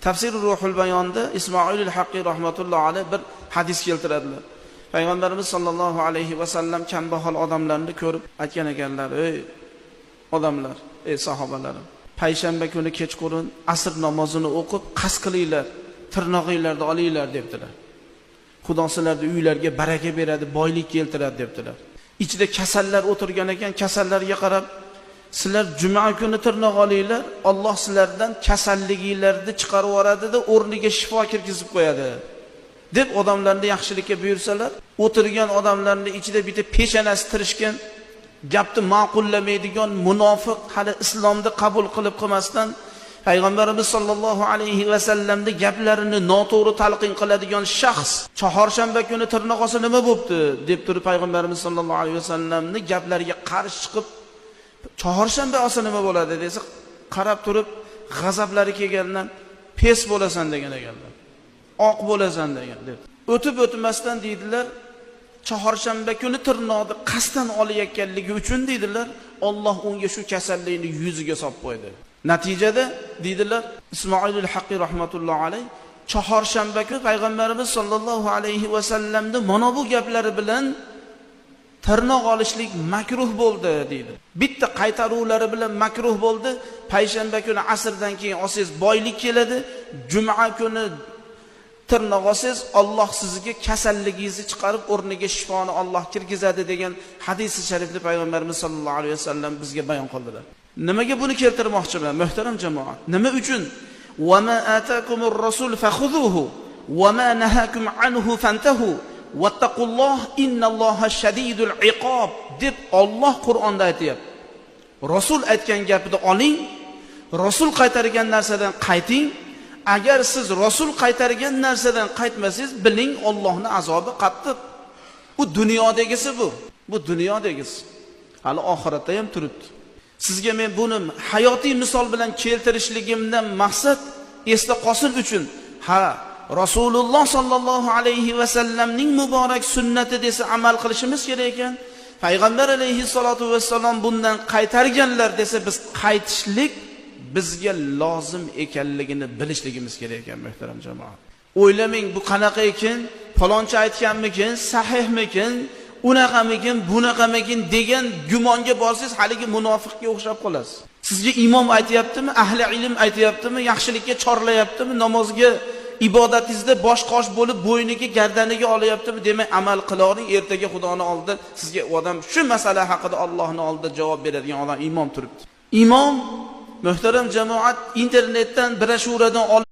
Tafsir Ruhul Bayonda Ismoil al-Haqqiy rahmatullohi alayh bir hadis keltiradilar. Payg'ambarimiz sollallohu alayhi va sallam kambag'al odamlarni ko'rib aytgan ekanlar: "Ey odamlar, ey sahobalarim, payshanba kuni kechqurun asr namozini o'qib qasd qilinglar, tirnog'inglarni olinglar" debdilar. Xudo sizlarning uylarga baraka beradi, boylik keltiradi debdilar. Ichida kasallar o'tirgan ekan, kasallarga qarab: "Sizlar juma kuni tirnoq olinglar, Alloh sizlardan kasalliginglarni chiqarib yuboradi-da, o'rniga shifo kirgizib qo'yadi" deb odamlarni yaxshilikka buyursalar, o'tirgan odamlarning ichida bitta peshonasi tirishgan, gapni ma'qullamaydigan munofiq, hali islomni qabul qilib qilmasdan Payg'ambarimiz sollallohu alayhi va sallamning gaplarini noto'g'ri talqin qiladigan shaxs chorshanba kuni tirnoq olsa nima bo'pti deb turib Payg'ambarimiz sollallohu alayhi va sallamning gaplariga qarshi chiqib, chorshanba olsa nima bo'ladi desa, qarab turib g'azablari kelgandan pes bo'lasan degan ekanlar. Oq bo'lasan degan deb. O'tib o'tmasdan deydilar, chorshanba kuni tirnoqni qasddan olayotganligi uchun deydilar, Alloh unga shu kasallikni yuziga solib qo'ydi. Natijada deydilar, Ismoil al-Haqqiy rahmatullohi alayh chorshanba kuni Payg'ambarimiz sollallohu alayhi va sallamning mana bu gaplari bilan tirnoq olishlik makruh bo'ldi deydi. Bitta qaytaruvlari bilan makruh bo'ldi. Payshanba kuni asrdan keyin olsangiz boylik keladi. Juma kuni tirnoq olsangiz Alloh sizga kasalligingizni chiqarib o'rniga shifoni Alloh kirgizadi degan hadis-i sharifni Payg'ambarimiz sollallohu alayhi vasallam bizga bayon qildilar. Nimaga buni keltirmoqchiman, muhtaram jamoat? Nima uchun? "Va ma atakumur rasul fakhuzuhu va ma nahakum anhu fantahu wattaqulloh innalloha shadidul iqob" deb Alloh Qur'onda aytayapti. Rasul aytgan gapni oling, Rasul qaytargan narsadan qayting. Agar siz Rasul qaytargan narsadan qaytmasangiz, biling Allohning azobi qattiq. Bu dunyodagisi bu. Bu dunyodagisi. Hali oxiratda ham turibdi. Sizga men buni hayotiy misol bilan keltirishligimdan maqsad esda qolsin uchun, Rasululloh sollallohu alayhi va sallamning muborak sunnati desa amal qilishimiz kerak ekan. Payg'ambar alayhi salatu vassalom bundan qaytarganlar desa biz qaytishlik bizga lozim ekanligini bilishligimiz kerak ekan, muhtaram jamoat. O'ylamang, bu qanaqa ekan, faloncha aytganmikin, sahihmikin, unaqamikin, bunaqamikin degan gumonga borsangiz, haligi munofiqga o'xshab qolasiz. Sizga imom aytayaptimi, ahli ilm aytayaptimi, yaxshilikka chorlayaptimi, namozga, ibodatingizda bosh qosh bo'lib bo'yniga, gardaniga olayaptimi, demak amal qilavering. Ertaga Xudoning oldida sizga odam shu masala haqida Allohning oldida javob beradigan odam imom turibdi. Imom, muhtaram jamoat, internetdan, broshuradan